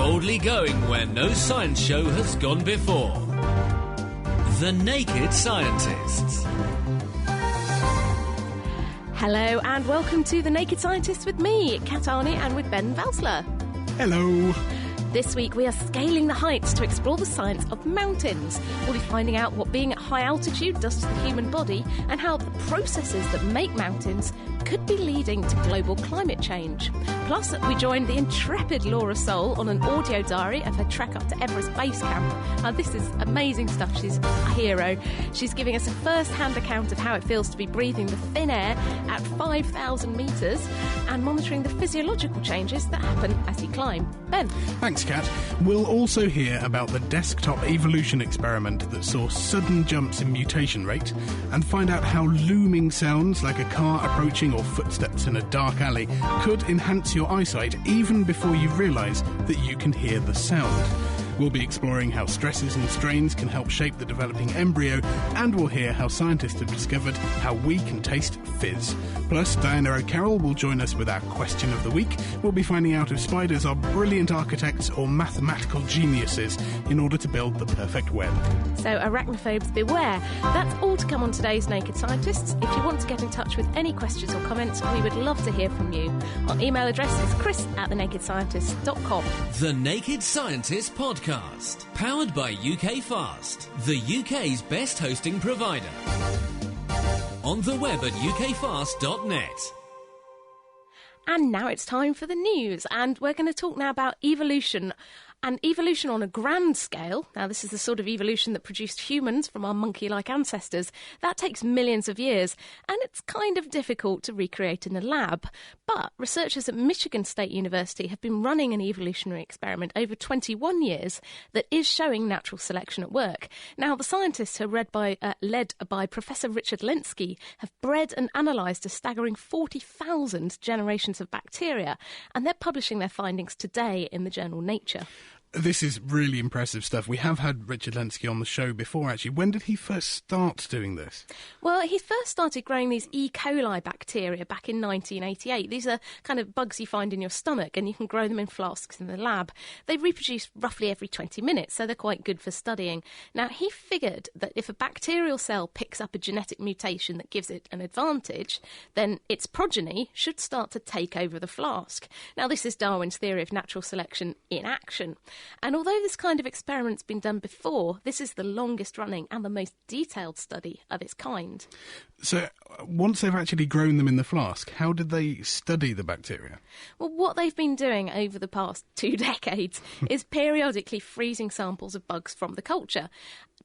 Boldly going where no science show has gone before. The Naked Scientists. Hello and welcome to The Naked Scientists with me, Kat Arney, and with Ben Valsler. Hello. This week we are scaling the heights to explore the science of mountains. We'll be finding out what being at high altitude does to the human body and how the processes that make mountains could be leading to global climate change. Plus, we joined the intrepid Laura Soul on an audio diary of her trek up to Everest Base Camp. Now, this is amazing stuff. She's a hero. She's giving us a first-hand account of how it feels to be breathing the thin air at 5,000 metres and monitoring the physiological changes that happen as you climb. Ben? Thanks, Kat. We'll also hear about the desktop evolution experiment that saw sudden jumps in mutation rate and find out how looming sounds like a car approaching or footsteps in a dark alley could enhance your eyesight even before you realise that you can hear the sound. We'll be exploring how stresses and strains can help shape the developing embryo, and we'll hear how scientists have discovered how we can taste fizz. Plus, Diana O'Carroll will join us with our question of the week. We'll be finding out if spiders are brilliant architects or mathematical geniuses in order to build the perfect web. So, arachnophobes beware. That's all to come on today's Naked Scientists. If you want to get in touch with any questions or comments, we would love to hear from you. Our email address is chris@thenakedscientist.com. The Naked Scientists Podcast. Powered by UK Fast, the UK's best hosting provider. On the web at ukfast.net. And now it's time for the news, and we're going to talk now about evolution. And evolution on a grand scale, now this is the sort of evolution that produced humans from our monkey-like ancestors, that takes millions of years, and it's kind of difficult to recreate in a lab. But researchers at Michigan State University have been running an evolutionary experiment over 21 years that is showing natural selection at work. Now, the scientists who are led by Professor Richard Lenski have bred and analysed a staggering 40,000 generations of bacteria, and they're publishing their findings today in the journal Nature. This is really impressive stuff. We have had Richard Lenski on the show before, actually. When did he first start doing this? Well, he first started growing these E. coli bacteria back in 1988. These are kind of bugs you find in your stomach, and you can grow them in flasks in the lab. They reproduce roughly every 20 minutes, so they're quite good for studying. Now, he figured that if a bacterial cell picks up a genetic mutation that gives it an advantage, then its progeny should start to take over the flask. Now, this is Darwin's theory of natural selection in action. And although this kind of experiment's been done before, this is the longest running and the most detailed study of its kind. So, once they've actually grown them in the flask, how did they study the bacteria? Well, what they've been doing over the past 2 decades is periodically freezing samples of bugs from the culture.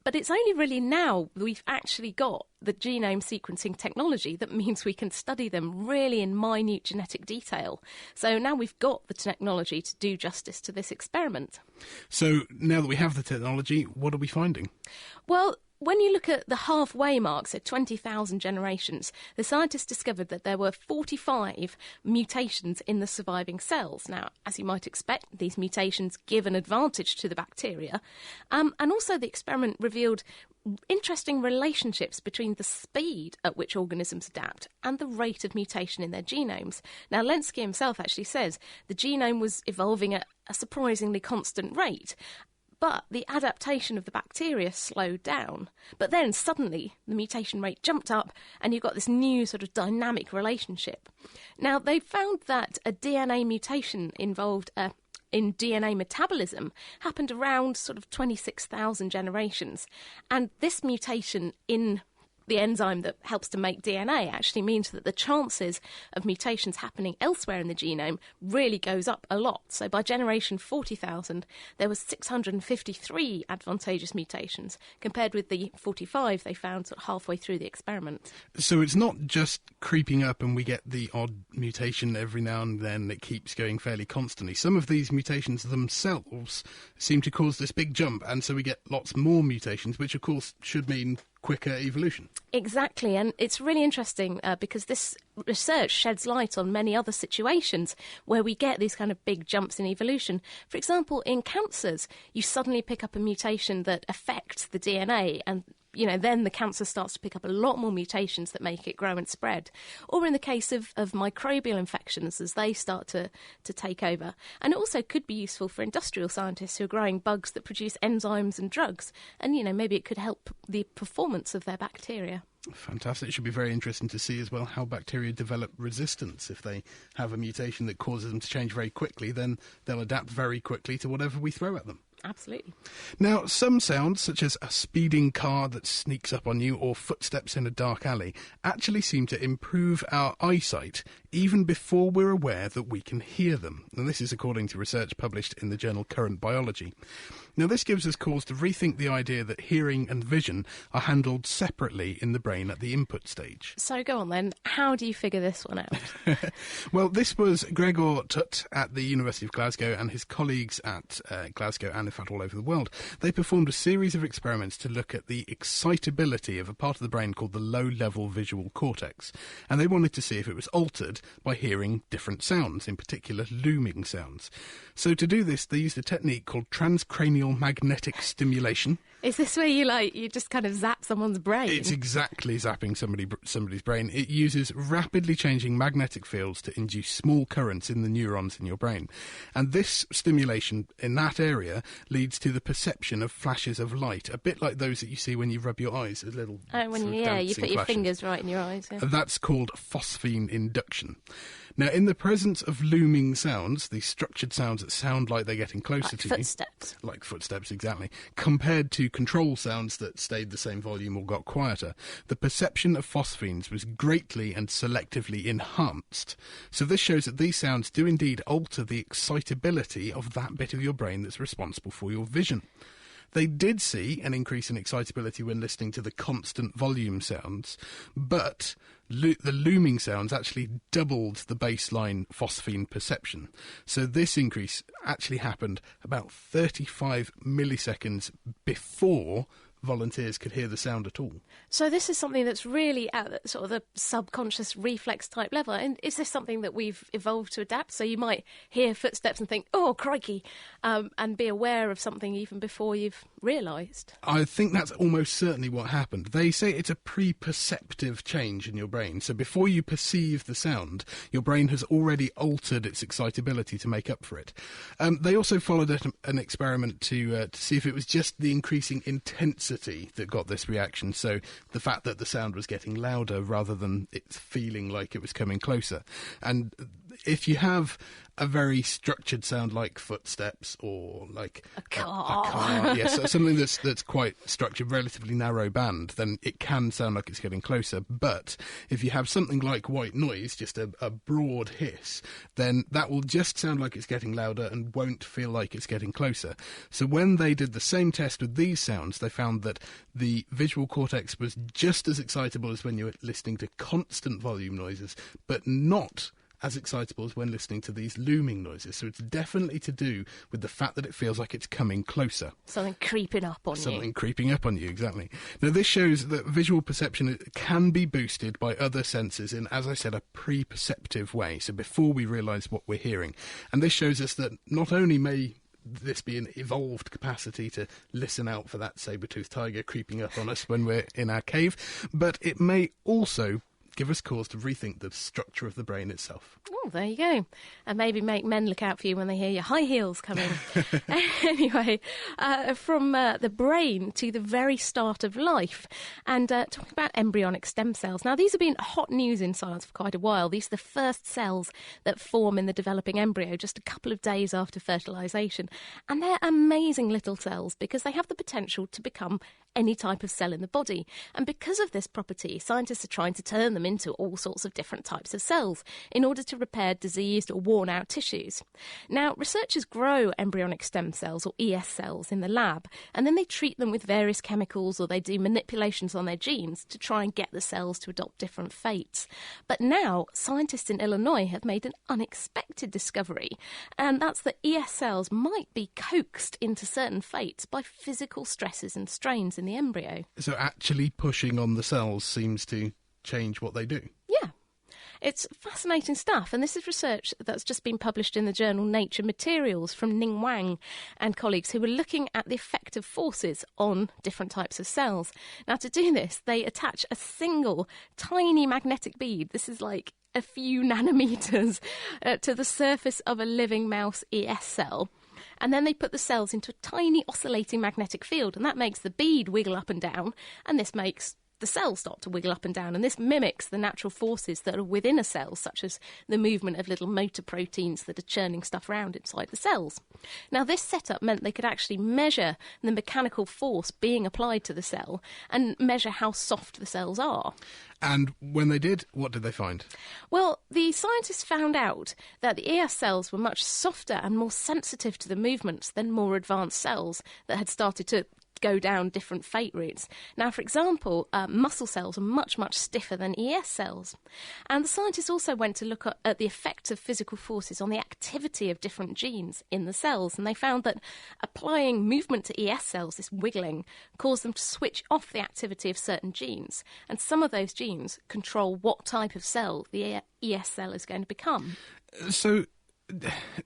But it's only really now we've actually got the genome sequencing technology that means we can study them really in minute genetic detail. So now we've got the technology to do justice to this experiment. So now that we have the technology, what are we finding? Well, when you look at the halfway marks at 20,000 generations, the scientists discovered that there were 45 mutations in the surviving cells. Now, as you might expect, these mutations give an advantage to the bacteria. And also the experiment revealed interesting relationships between the speed at which organisms adapt and the rate of mutation in their genomes. Now, Lenski himself actually says the genome was evolving at a surprisingly constant rate, but the adaptation of the bacteria slowed down. But then suddenly the mutation rate jumped up and you've got this new sort of dynamic relationship. Now, they found that a DNA mutation involved in DNA metabolism happened around sort of 26,000 generations. And this mutation in the enzyme that helps to make DNA actually means that the chances of mutations happening elsewhere in the genome really goes up a lot. So by generation 40,000, there was 653 advantageous mutations, compared with the 45 they found sort of halfway through the experiment. So it's not just creeping up and we get the odd mutation every now and then. It keeps going fairly constantly. Some of these mutations themselves seem to cause this big jump, and so we get lots more mutations, which of course should mean quicker evolution. Exactly, and it's really interesting because this research sheds light on many other situations where we get these kind of big jumps in evolution. For example, in cancers, you suddenly pick up a mutation that affects the DNA, and then the cancer starts to pick up a lot more mutations that make it grow and spread. Or in the case of microbial infections, as they start to take over. And it also could be useful for industrial scientists who are growing bugs that produce enzymes and drugs. And, maybe it could help the performance of their bacteria. Fantastic. It should be very interesting to see as well how bacteria develop resistance. If they have a mutation that causes them to change very quickly, then they'll adapt very quickly to whatever we throw at them. Absolutely. Now, some sounds, such as a speeding car that sneaks up on you or footsteps in a dark alley, actually seem to improve our eyesight even before we're aware that we can hear them. And this is according to research published in the journal Current Biology. Now, this gives us cause to rethink the idea that hearing and vision are handled separately in the brain at the input stage. So go on then, how do you figure this one out? Well, this was Gregor Tutt at the University of Glasgow and his colleagues at Glasgow and in fact all over the world. They performed a series of experiments to look at the excitability of a part of the brain called the low-level visual cortex. And they wanted to see if it was altered by hearing different sounds, in particular looming sounds. So to do this, they used a technique called transcranial magnetic stimulation. Is this where you just kind of zap someone's brain? It's exactly zapping somebody's brain. It uses rapidly changing magnetic fields to induce small currents in the neurons in your brain. And this stimulation in that area leads to the perception of flashes of light, a bit like those that you see when you rub your eyes, as little you put your fingers right in your eyes. Yeah. That's called phosphine induction. Now, in the presence of looming sounds, these structured sounds that sound like they're getting closer to footsteps. you. Like footsteps, exactly. Compared to control sounds that stayed the same volume or got quieter, the perception of phosphines was greatly and selectively enhanced. So this shows that these sounds do indeed alter the excitability of that bit of your brain that's responsible for your vision. They did see an increase in excitability when listening to the constant volume sounds, but the looming sounds actually doubled the baseline phosphine perception. So this increase actually happened about 35 milliseconds before volunteers could hear the sound at all. So this is something that's really at sort of the subconscious reflex type level. And is this something that we've evolved to adapt? So you might hear footsteps and think, oh, crikey, and be aware of something even before you've realised. I think that's almost certainly what happened. They say it's a pre-perceptive change in your brain. So before you perceive the sound, your brain has already altered its excitability to make up for it. They also followed an experiment to see if it was just the increasing intensity that got this reaction, so the fact that the sound was getting louder rather than it feeling like it was coming closer. And if you have a very structured sound like footsteps or like a car, yes, something that's quite structured, relatively narrow band, then it can sound like it's getting closer. But if you have something like white noise, just a broad hiss, then that will just sound like it's getting louder and won't feel like it's getting closer. So when they did the same test with these sounds, they found that the visual cortex was just as excitable as when you were listening to constant volume noises, but not as excitable as when listening to these looming noises. So it's definitely to do with the fact that it feels like it's coming closer. Something creeping up on you. Something creeping up on you, exactly. Now, this shows that visual perception can be boosted by other senses in, as I said, a pre-perceptive way, so before we realise what we're hearing. And this shows us that not only may this be an evolved capacity to listen out for that saber-toothed tiger creeping up on us when we're in our cave, but it may also give us cause to rethink the structure of the brain itself. Oh, there you go. And maybe make men look out for you when they hear your high heels coming. Anyway, from the brain to the very start of life. And talking about embryonic stem cells. Now, these have been hot news in science for quite a while. These are the first cells that form in the developing embryo just a couple of days after fertilisation. And they're amazing little cells because they have the potential to become any type of cell in the body. And because of this property, scientists are trying to turn them into all sorts of different types of cells in order to repair diseased or worn out tissues. Now, researchers grow embryonic stem cells, or ES cells, in the lab, and then they treat them with various chemicals, or they do manipulations on their genes to try and get the cells to adopt different fates. But now, scientists in Illinois have made an unexpected discovery, and that's that ES cells might be coaxed into certain fates by physical stresses and strains in the embryo. So actually pushing on the cells seems to change what they do. Yeah. It's fascinating stuff, and this is research that's just been published in the journal Nature Materials from Ning Wang and colleagues who were looking at the effect of forces on different types of cells. Now, to do this, they attach a single tiny magnetic bead. This is like a few nanometers to the surface of a living mouse ES cell. And then they put the cells into a tiny oscillating magnetic field, and that makes the bead wiggle up and down, and this makes the cells start to wiggle up and down, and this mimics the natural forces that are within a cell, such as the movement of little motor proteins that are churning stuff around inside the cells. Now, this setup meant they could actually measure the mechanical force being applied to the cell and measure how soft the cells are. And when they did, what did they find? Well, the scientists found out that the ES cells were much softer and more sensitive to the movements than more advanced cells that had started to go down different fate routes. Now, for example, muscle cells are much, much stiffer than ES cells. And the scientists also went to look at the effect of physical forces on the activity of different genes in the cells. And they found that applying movement to ES cells, this wiggling, caused them to switch off the activity of certain genes. And some of those genes control what type of cell the ES cell is going to become. So,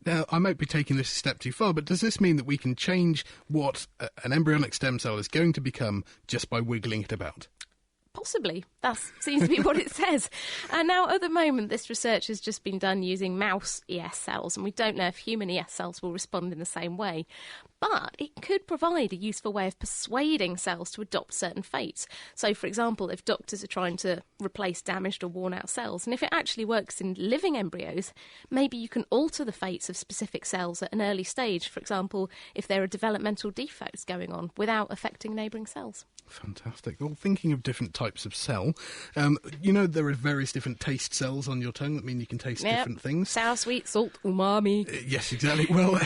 now, I might be taking this a step too far, but does this mean that we can change what an embryonic stem cell is going to become just by wiggling it about? Possibly. That seems to be what it says. And now, at the moment, this research has just been done using mouse ES cells, and we don't know if human ES cells will respond in the same way. But it could provide a useful way of persuading cells to adopt certain fates. So, for example, if doctors are trying to replace damaged or worn-out cells, and if it actually works in living embryos, maybe you can alter the fates of specific cells at an early stage, for example, if there are developmental defects going on, without affecting neighbouring cells. Fantastic. Well, thinking of different types of cell, you know there are various different taste cells on your tongue that mean you can taste different things. Sour, sweet, salt, umami. Yes, exactly. Well,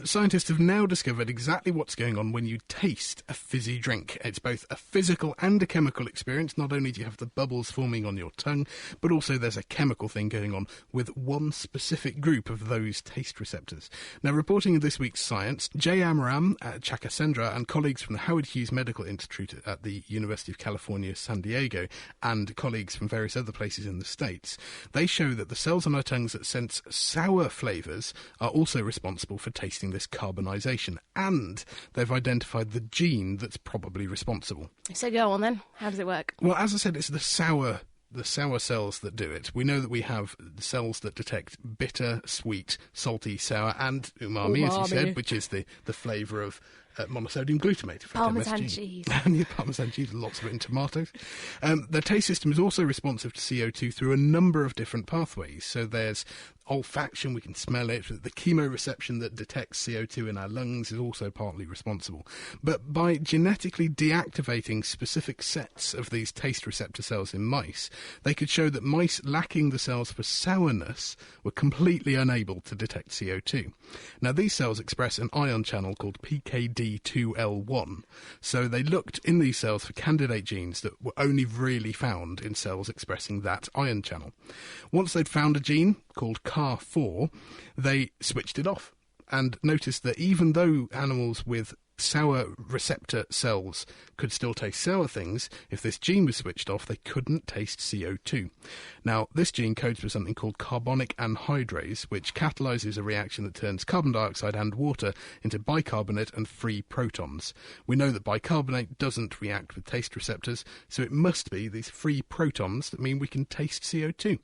scientists have now discovered exactly what's going on when you taste a fizzy drink. It's both a physical and a chemical experience. Not only do you have the bubbles forming on your tongue, but also there's a chemical thing going on with one specific group of those taste receptors. Now, reporting in this week's Science, Jay Amaram, Chakasendra, and colleagues from the Howard Hughes Medical Institute at the University of California, San Diego, and colleagues from various other places in the States, they show that the cells on our tongues that sense sour flavours are also responsible for tasting this carbonisation, and they've identified the gene that's probably responsible. So go on then, how does it work? Well, as I said, it's the sour cells that do it. We know that we have cells that detect bitter, sweet, salty, sour, and umami, as you said, which is the flavour of monosodium glutamate. Parmesan cheese. And Parmesan cheese, lots of it in tomatoes. The taste system is also responsive to CO2 through a number of different pathways. So there's olfaction, we can smell it. The chemoreception that detects CO2 in our lungs is also partly responsible. But by genetically deactivating specific sets of these taste receptor cells in mice, they could show that mice lacking the cells for sourness were completely unable to detect CO2. Now, these cells express an ion channel called PKD2L1. So they looked in these cells for candidate genes that were only really found in cells expressing that ion channel. Once they'd found a gene called CAR4, they switched it off and noticed that even though animals with sour receptor cells could still taste sour things, if this gene was switched off, they couldn't taste CO2. Now, this gene codes for something called carbonic anhydrase, which catalyses a reaction that turns carbon dioxide and water into bicarbonate and free protons. We know that bicarbonate doesn't react with taste receptors, so it must be these free protons that mean we can taste CO2.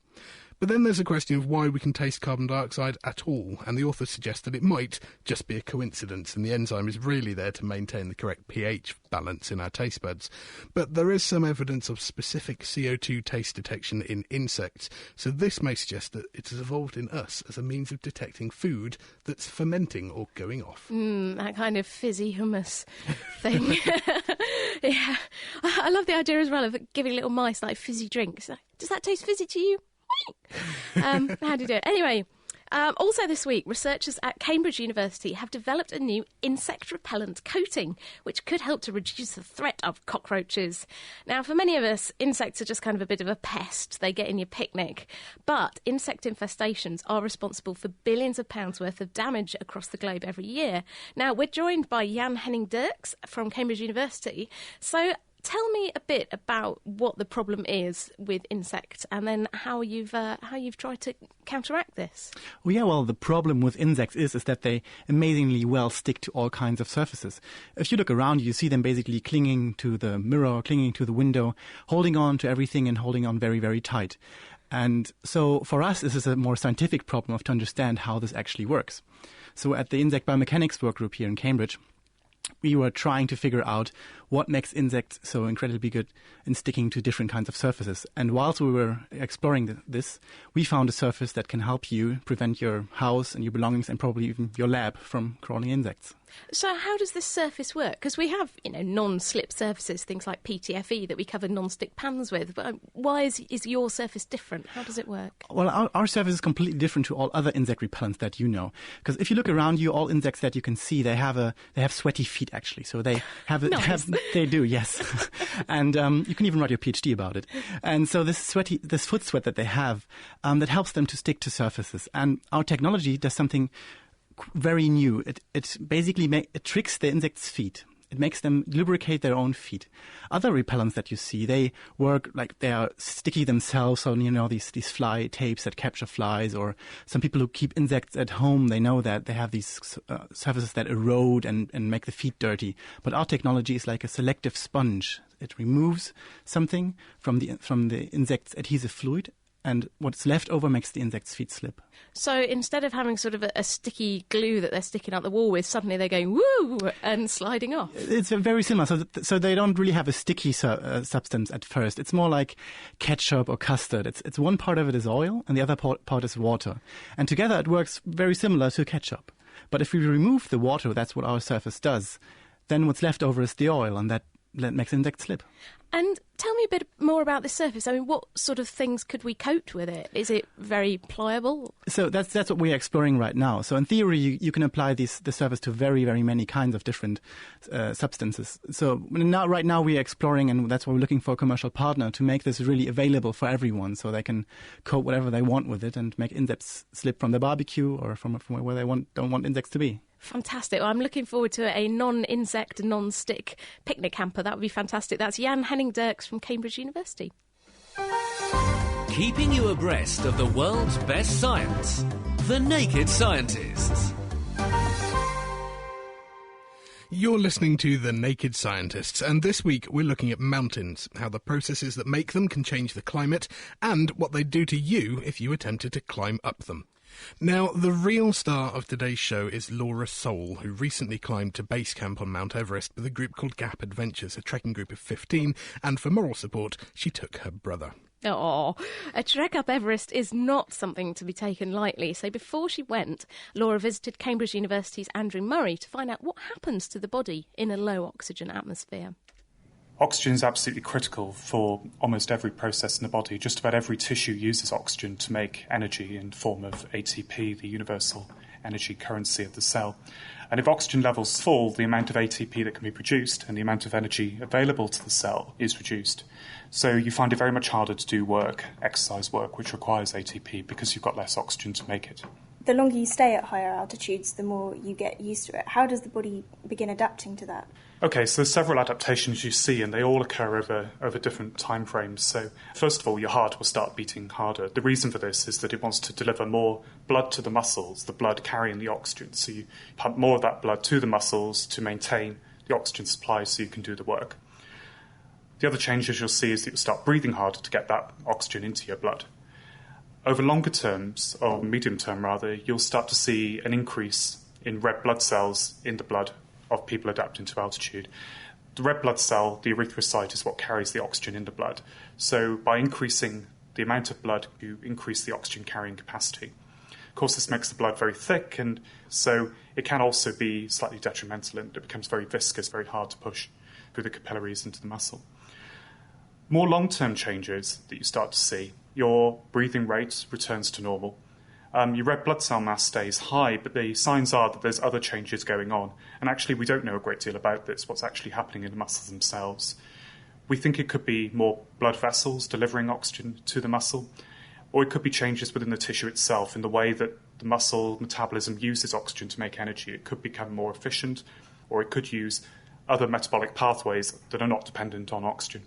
But then there's a question of why we can taste carbon dioxide at all, and the authors suggest that it might just be a coincidence and the enzyme is really there to maintain the correct pH balance in our taste buds. But there is some evidence of specific CO2 taste detection in insects, so this may suggest that it has evolved in us as a means of detecting food that's fermenting or going off. That kind of fizzy hummus thing. Yeah, I love the idea as well of giving little mice like fizzy drinks. Does that taste fizzy to you? How do you do it? Anyway, also this week, researchers at Cambridge University have developed a new insect repellent coating, which could help to reduce the threat of cockroaches. Now, for many of us, insects are just kind of a bit of a pest. They get in your picnic. But insect infestations are responsible for billions of pounds worth of damage across the globe every year. Now, we're joined by Jan Henning Dirks from Cambridge University. So, tell me a bit about what the problem is with insects, and then how you've tried to counteract this. Well, the problem with insects is that they amazingly well stick to all kinds of surfaces. If you look around, you see them basically clinging to the mirror, clinging to the window, holding on to everything and holding on very, very tight. And so for us, this is a more scientific problem to understand how this actually works. So at the Insect Biomechanics Workgroup here in Cambridge, we were trying to figure out what makes insects so incredibly good in sticking to different kinds of surfaces. And whilst we were exploring this, we found a surface that can help you prevent your house and your belongings and probably even your lab from crawling insects. So how does this surface work? Because we have, non-slip surfaces, things like PTFE that we cover non-stick pans with. But why is your surface different? How does it work? Well, our surface is completely different to all other insect repellents that you know. Because if you look around you, all insects that you can see, they have sweaty feet actually. So they have nice. They do, yes. And you can even write your PhD about it. And so this foot sweat that they have, that helps them to stick to surfaces. And our technology does something very new. It basically it tricks the insect's feet. It makes them lubricate their own feet. Other repellents that you see, they work like they are sticky themselves. So, these fly tapes that capture flies, or some people who keep insects at home, they know that they have these surfaces that erode and make the feet dirty. But our technology is like a selective sponge. It removes something from the insect's adhesive fluid, and what's left over makes the insect's feet slip. So instead of having sort of a sticky glue that they're sticking out the wall with, suddenly they're going woo and sliding off. It's very similar. So they don't really have a sticky substance at first. It's more like ketchup or custard. It's one part of it is oil and the other part is water. And together it works very similar to ketchup. But if we remove the water, that's what our surface does, then what's left over is the oil, and that makes insects slip. And tell me a bit more about this surface. I mean, what sort of things could we coat with it? Is it very pliable? So that's what we're exploring right now. So in theory, you can apply the surface to very, very many kinds of different substances. So right now we are exploring, and that's why we're looking for a commercial partner to make this really available for everyone, so they can coat whatever they want with it and make insects slip from the barbecue or from where they don't want insects to be. Fantastic. Well, I'm looking forward to a non-insect, non-stick picnic hamper. That would be fantastic. That's Jan Henning-Dirks from Cambridge University. Keeping you abreast of the world's best science. The Naked Scientists. You're listening to The Naked Scientists, and this week we're looking at mountains, how the processes that make them can change the climate, and what they'd do to you if you attempted to climb up them. Now, the real star of today's show is Laura Soul, who recently climbed to base camp on Mount Everest with a group called Gap Adventures, a trekking group of 15, and for moral support, she took her brother. Oh, a trek up Everest is not something to be taken lightly. So before she went, Laura visited Cambridge University's Andrew Murray to find out what happens to the body in a low oxygen atmosphere. Oxygen is absolutely critical for almost every process in the body. Just about every tissue uses oxygen to make energy in the form of ATP, the universal energy currency of the cell. And if oxygen levels fall, the amount of ATP that can be produced and the amount of energy available to the cell is reduced. So you find it very much harder to do work, exercise work, which requires ATP because you've got less oxygen to make it. The longer you stay at higher altitudes, the more you get used to it. How does the body begin adapting to that? Okay, so there's several adaptations you see, and they all occur over different time frames. So first of all, your heart will start beating harder. The reason for this is that it wants to deliver more blood to the muscles, the blood carrying the oxygen. So you pump more of that blood to the muscles to maintain the oxygen supply so you can do the work. The other changes you'll see is that you'll start breathing harder to get that oxygen into your blood. Over longer terms, or medium term rather, you'll start to see an increase in red blood cells in the blood of people adapting to altitude. The red blood cell, the erythrocyte, is what carries the oxygen in the blood. So by increasing the amount of blood, you increase the oxygen carrying capacity. Of course, this makes the blood very thick, and so it can also be slightly detrimental, and it becomes very viscous, very hard to push through the capillaries into the muscle. More long-term changes that you start to see, your breathing rate returns to normal. Your red blood cell mass stays high, but the signs are that there's other changes going on. And actually, we don't know a great deal about this, what's actually happening in the muscles themselves. We think it could be more blood vessels delivering oxygen to the muscle, or it could be changes within the tissue itself in the way that the muscle metabolism uses oxygen to make energy. It could become more efficient, or it could use other metabolic pathways that are not dependent on oxygen.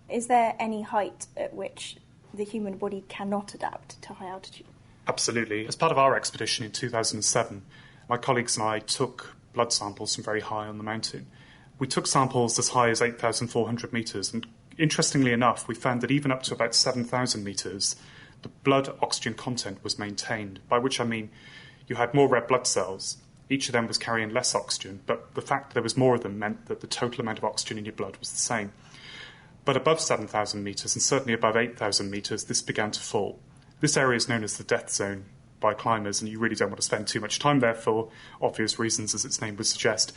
Is there any height at which the human body cannot adapt to high altitude? Absolutely. As part of our expedition in 2007, my colleagues and I took blood samples from very high on the mountain. We took samples as high as 8,400 metres, and interestingly enough, we found that even up to about 7,000 metres, the blood oxygen content was maintained, by which I mean you had more red blood cells. Each of them was carrying less oxygen, but the fact that there was more of them meant that the total amount of oxygen in your blood was the same. But above 7,000 metres, and certainly above 8,000 metres, this began to fall. This area is known as the death zone by climbers, and you really don't want to spend too much time there for obvious reasons, as its name would suggest.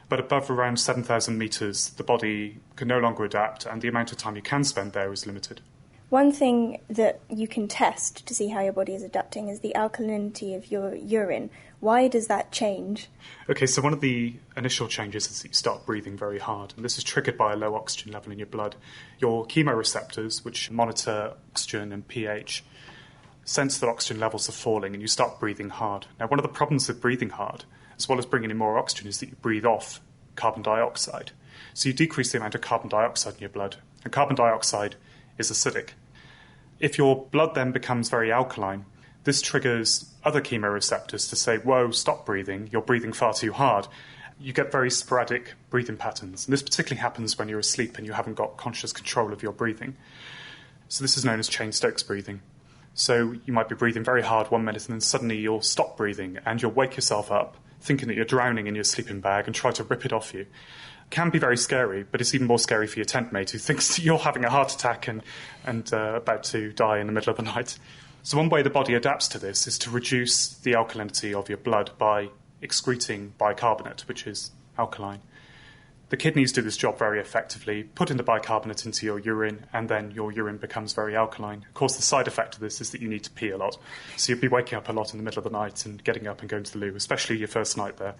But above around 7,000 metres, the body can no longer adapt, and the amount of time you can spend there is limited. One thing that you can test to see how your body is adapting is the alkalinity of your urine. Why does that change? Okay, so one of the initial changes is that you start breathing very hard, and this is triggered by a low oxygen level in your blood. Your chemoreceptors, which monitor oxygen and pH, sense that oxygen levels are falling, and you start breathing hard. Now, one of the problems with breathing hard, as well as bringing in more oxygen, is that you breathe off carbon dioxide. So you decrease the amount of carbon dioxide in your blood, and carbon dioxide is acidic. If your blood then becomes very alkaline, this triggers other chemoreceptors to say, whoa, stop breathing, you're breathing far too hard. You get very sporadic breathing patterns, and this particularly happens when you're asleep and you haven't got conscious control of your breathing. So this is known as Cheyne-Stokes breathing. So you might be breathing very hard 1 minute and then suddenly you'll stop breathing and you'll wake yourself up thinking that you're drowning in your sleeping bag and try to rip it off you. Can be very scary, but it's even more scary for your tent mate who thinks you're having a heart attack and about to die in the middle of the night. So one way the body adapts to this is to reduce the alkalinity of your blood by excreting bicarbonate, which is alkaline. The kidneys do this job very effectively, put in the bicarbonate into your urine, and then your urine becomes very alkaline. Of course, the side effect of this is that you need to pee a lot. So you'll be waking up a lot in the middle of the night and getting up and going to the loo, especially your first night there.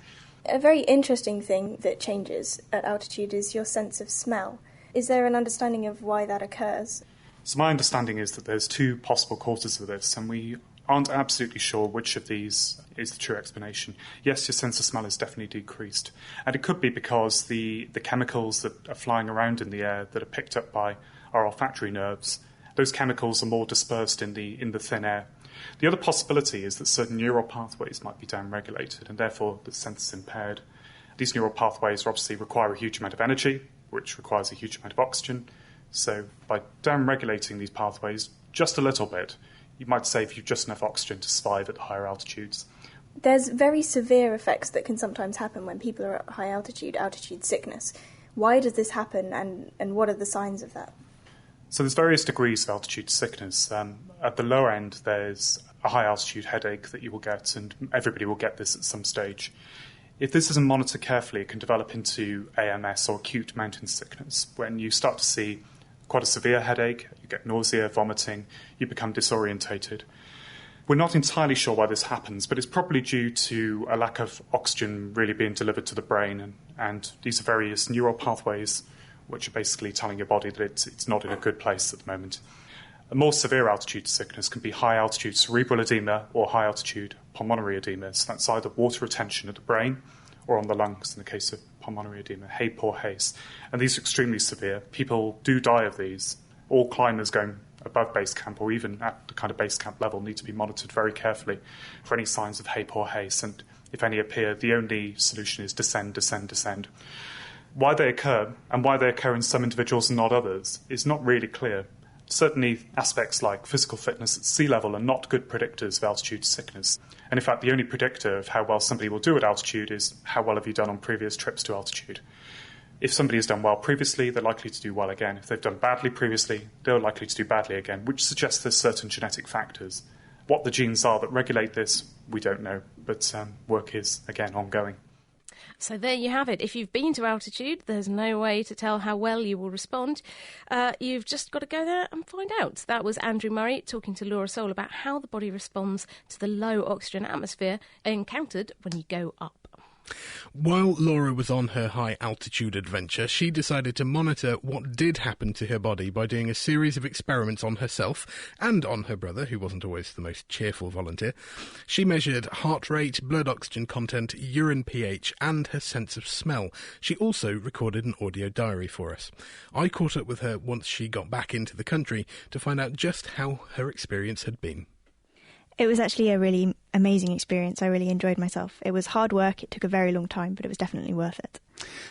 A very interesting thing that changes at altitude is your sense of smell. Is there an understanding of why that occurs? So my understanding is that there's two possible causes of this, and we aren't absolutely sure which of these is the true explanation. Yes, your sense of smell is definitely decreased, and it could be because the chemicals that are flying around in the air that are picked up by our olfactory nerves, those chemicals are more dispersed in the thin air. The other possibility is that certain neural pathways might be downregulated, and therefore the sense is impaired. These neural pathways obviously require a huge amount of energy, which requires a huge amount of oxygen. So by downregulating these pathways just a little bit, you might save you just enough oxygen to survive at higher altitudes. There's very severe effects that can sometimes happen when people are at high altitude sickness. Why does this happen, and what are the signs of that? So there's various degrees of altitude sickness. At the lower end, there's a high altitude headache that you will get, and everybody will get this at some stage. If this isn't monitored carefully, it can develop into AMS, or acute mountain sickness, when you start to see quite a severe headache, you get nausea, vomiting, you become disorientated. We're not entirely sure why this happens, but it's probably due to a lack of oxygen really being delivered to the brain, and these are various neural pathways which are basically telling your body that it's not in a good place at the moment. A more severe altitude sickness can be high altitude cerebral edema or high altitude pulmonary edema. So that's either water retention at the brain or on the lungs in the case of pulmonary edema, HAPE or HACE. And these are extremely severe. People do die of these. All climbers going above base camp or even at the kind of base camp level need to be monitored very carefully for any signs of HAPE or HACE. And if any appear, the only solution is descend, descend, descend. Why they occur, and why they occur in some individuals and not others, is not really clear. Certainly, aspects like physical fitness at sea level are not good predictors of altitude sickness. And in fact, the only predictor of how well somebody will do at altitude is how well have you done on previous trips to altitude. If somebody has done well previously, they're likely to do well again. If they've done badly previously, they're likely to do badly again, which suggests there's certain genetic factors. What the genes are that regulate this, we don't know, but work is, again, ongoing. So there you have it. If you've been to altitude, there's no way to tell how well you will respond. You've just got to go there and find out. That was Andrew Murray talking to Laura Soul about how the body responds to the low oxygen atmosphere encountered when you go up. While Laura was on her high-altitude adventure, she decided to monitor what did happen to her body by doing a series of experiments on herself and on her brother, who wasn't always the most cheerful volunteer. She measured heart rate, blood oxygen content, urine pH, and her sense of smell. She also recorded an audio diary for us. I caught up with her once she got back into the country to find out just how her experience had been. It was actually a really amazing experience. I really enjoyed myself. It was hard work. It took a very long time, but it was definitely worth it.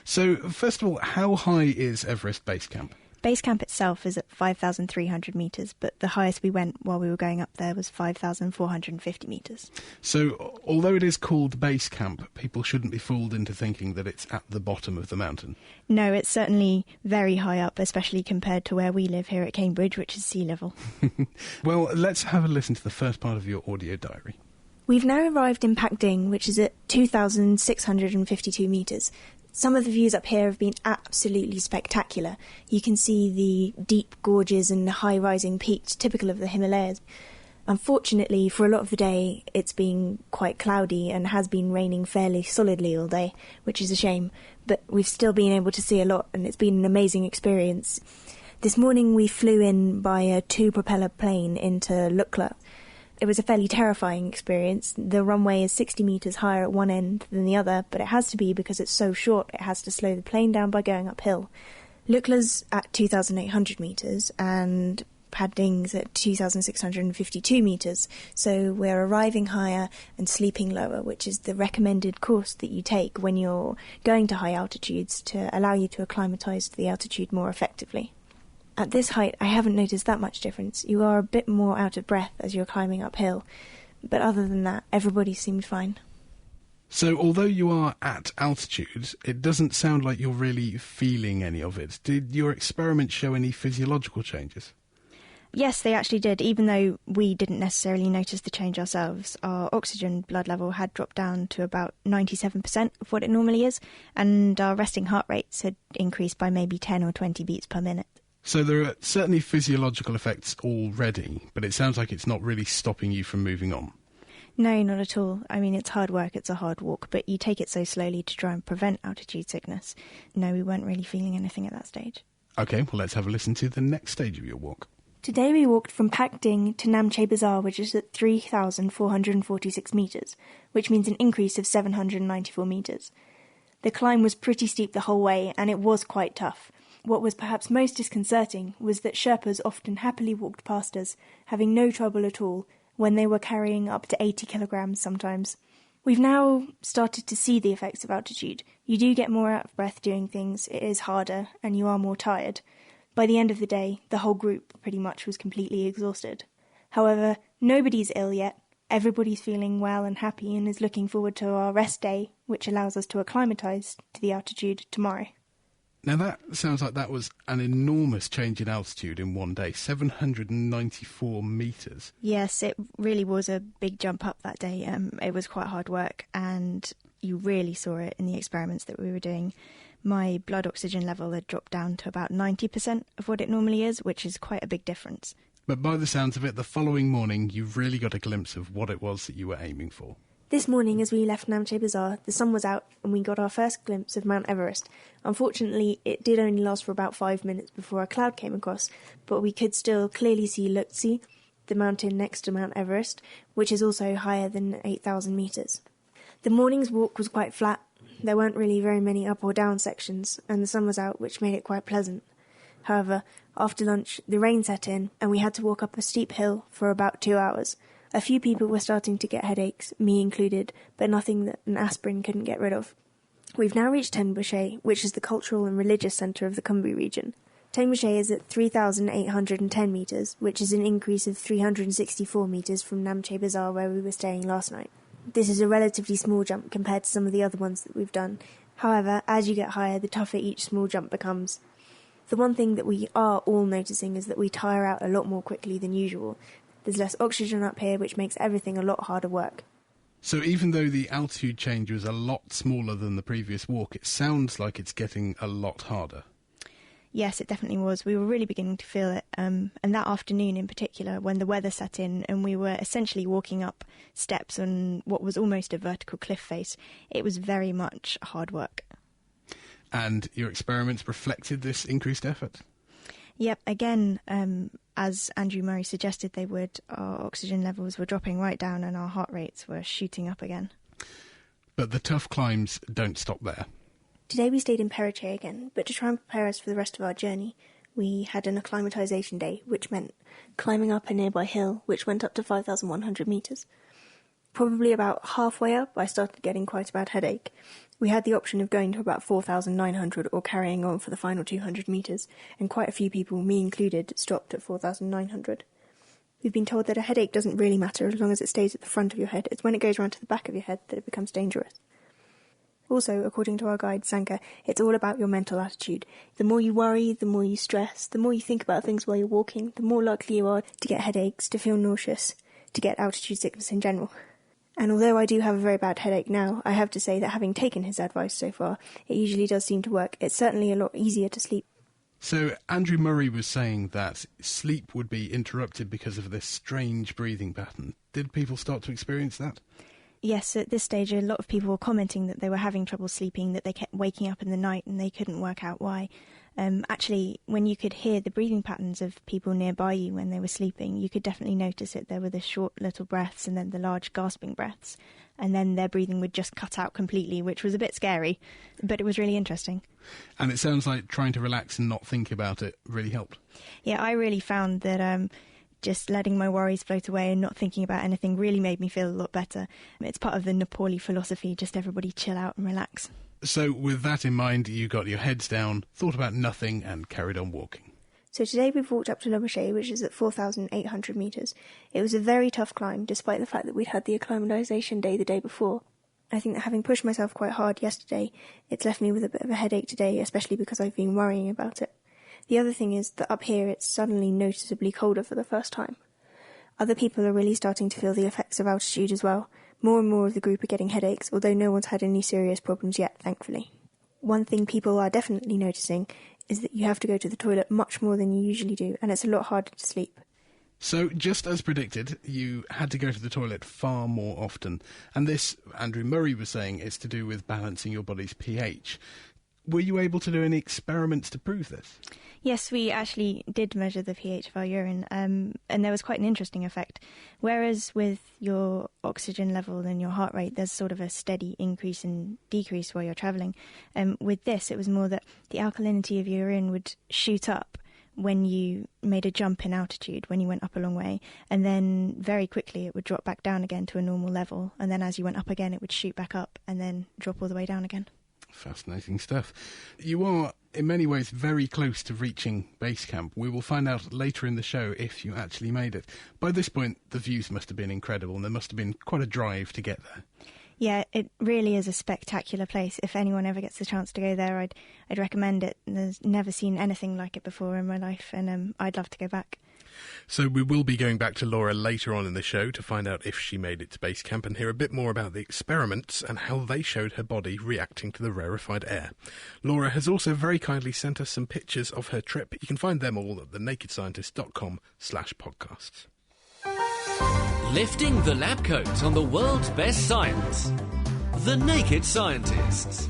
So, first of all, how high is Everest Base Camp? Base camp itself is at 5,300 metres, but the highest we went while we were going up there was 5,450 metres. So, although it is called Base Camp, people shouldn't be fooled into thinking that it's at the bottom of the mountain. No, it's certainly very high up, especially compared to where we live here at Cambridge, which is sea level. Well, let's have a listen to the first part of your audio diary. We've now arrived in Pak Ding, which is at 2,652 metres. Some of the views up here have been absolutely spectacular. You can see the deep gorges and high-rising peaks typical of the Himalayas. Unfortunately, for a lot of the day, it's been quite cloudy and has been raining fairly solidly all day, which is a shame. But we've still been able to see a lot, and it's been an amazing experience. This morning we flew in by a 2-propeller plane into Lukla. It was a fairly terrifying experience. The runway is 60 metres higher at one end than the other, but it has to be because it's so short, it has to slow the plane down by going uphill. Lukla's at 2,800 metres and Pak Ding's at 2,652 metres, so we're arriving higher and sleeping lower, which is the recommended course that you take when you're going to high altitudes to allow you to acclimatise to the altitude more effectively. At this height, I haven't noticed that much difference. You are a bit more out of breath as you're climbing uphill, but other than that, everybody seemed fine. So, although you are at altitude, it doesn't sound like you're really feeling any of it. Did your experiment show any physiological changes? Yes, they actually did. Even though we didn't necessarily notice the change ourselves, our oxygen blood level had dropped down to about 97% of what it normally is, and our resting heart rates had increased by maybe 10 or 20 beats per minute. So there are certainly physiological effects already, but it sounds like it's not really stopping you from moving on. No, not at all. I mean, it's hard work, it's a hard walk, but you take it so slowly to try and prevent altitude sickness. No, we weren't really feeling anything at that stage. OK, well, let's have a listen to the next stage of your walk. Today we walked from Pak Ding to Namche Bazaar, which is at 3,446 metres, which means an increase of 794 metres. The climb was pretty steep the whole way, and it was quite tough. What was perhaps most disconcerting was that Sherpas often happily walked past us, having no trouble at all, when they were carrying up to 80 kilograms sometimes. We've now started to see the effects of altitude. You do get more out of breath doing things, it is harder, and you are more tired. By the end of the day, the whole group pretty much was completely exhausted. However, nobody's ill yet. Everybody's feeling well and happy and is looking forward to our rest day, which allows us to acclimatise to the altitude tomorrow. Now, that sounds like that was an enormous change in altitude in one day, 794 metres. Yes, it really was a big jump up that day. It was quite hard work, and you really saw it in the experiments that we were doing. My blood oxygen level had dropped down to about 90% of what it normally is, which is quite a big difference. But by the sounds of it, the following morning, you've really got a glimpse of what it was that you were aiming for. This morning, as we left Namche Bazaar, the sun was out and we got our first glimpse of Mount Everest. Unfortunately, it did only last for about 5 minutes before a cloud came across, but we could still clearly see Lhotse, the mountain next to Mount Everest, which is also higher than 8,000 metres. The morning's walk was quite flat. There weren't really very many up or down sections, and the sun was out, which made it quite pleasant. However, after lunch, the rain set in, and we had to walk up a steep hill for about 2 hours. A few people were starting to get headaches, me included, but nothing that an aspirin couldn't get rid of. We've now reached Tenbushe, which is the cultural and religious centre of the Khumbu region. Tenbushe is at 3,810 metres, which is an increase of 364 metres from Namche Bazaar, where we were staying last night. This is a relatively small jump compared to some of the other ones that we've done. However, as you get higher, the tougher each small jump becomes. The one thing that we are all noticing is that we tire out a lot more quickly than usual. There's less oxygen up here, which makes everything a lot harder work. So even though the altitude change was a lot smaller than the previous walk, it sounds like it's getting a lot harder. Yes, it definitely was. We were really beginning to feel it. And that afternoon in particular, when the weather set in and we were essentially walking up steps on what was almost a vertical cliff face, it was very much hard work. And your experiments reflected this increased effort? Yep, again, as Andrew Murray suggested they would, our oxygen levels were dropping right down and our heart rates were shooting up again. But the tough climbs don't stop there. Today we stayed in Perrottet again, but to try and prepare us for the rest of our journey, we had an acclimatisation day, which meant climbing up a nearby hill, which went up to 5,100 metres. Probably about halfway up, I started getting quite a bad headache. We had the option of going to about 4,900 or carrying on for the final 200 metres, and quite a few people, me included, stopped at 4,900. We've been told that a headache doesn't really matter as long as it stays at the front of your head. It's when it goes round to the back of your head that it becomes dangerous. Also, according to our guide Sanka, it's all about your mental attitude. The more you worry, the more you stress, the more you think about things while you're walking, the more likely you are to get headaches, to feel nauseous, to get altitude sickness in general. And although I do have a very bad headache now, I have to say that having taken his advice so far, it usually does seem to work. It's certainly a lot easier to sleep. So Andrew Murray was saying that sleep would be interrupted because of this strange breathing pattern. Did people start to experience that? Yes, at this stage a lot of people were commenting that they were having trouble sleeping, that they kept waking up in the night and they couldn't work out why. Actually, when you could hear the breathing patterns of people nearby you when they were sleeping, you could definitely notice it. There were the short little breaths and then the large gasping breaths, and then their breathing would just cut out completely, which was a bit scary, but it was really interesting. And it sounds like trying to relax and not think about it really helped. Yeah, I really found that just letting my worries float away and not thinking about anything really made me feel a lot better. It's part of the Nepali philosophy, just everybody chill out and relax. So with that in mind, you got your heads down, thought about nothing and carried on walking. So today we've walked up to Le Rocher, which is at 4,800 metres. It was a very tough climb, despite the fact that we'd had the acclimatisation day the day before. I think that having pushed myself quite hard yesterday, it's left me with a bit of a headache today, especially because I've been worrying about it. The other thing is that up here it's suddenly noticeably colder for the first time. Other people are really starting to feel the effects of altitude as well. More and more of the group are getting headaches, although no one's had any serious problems yet, thankfully. One thing people are definitely noticing is that you have to go to the toilet much more than you usually do, and it's a lot harder to sleep. So, just as predicted, you had to go to the toilet far more often. And this, Andrew Murray was saying, is to do with balancing your body's pH. Were you able to do any experiments to prove this? Yes, we actually did measure the pH of our urine, and there was quite an interesting effect. Whereas with your oxygen level and your heart rate, there's sort of a steady increase and decrease while you're travelling. With this, it was more that the alkalinity of your urine would shoot up when you made a jump in altitude, when you went up a long way, and then very quickly it would drop back down again to a normal level, and then as you went up again, it would shoot back up and then drop all the way down again. Fascinating stuff. You are, in many ways, very close to reaching base camp. We will find out later in the show if you actually made it. By this point, the views must have been incredible, and there must have been quite a drive to get there. Yeah, it really is a spectacular place. If anyone ever gets the chance to go there, I'd recommend it. There's never seen anything like it before in my life, and I'd love to go back. So we will be going back to Laura later on in the show to find out if she made it to base camp and hear a bit more about the experiments and how they showed her body reacting to the rarefied air. Laura has also very kindly sent us some pictures of her trip. You can find them all at thenakedscientist.com/podcasts. Lifting the lab coat on the world's best science. The Naked Scientists.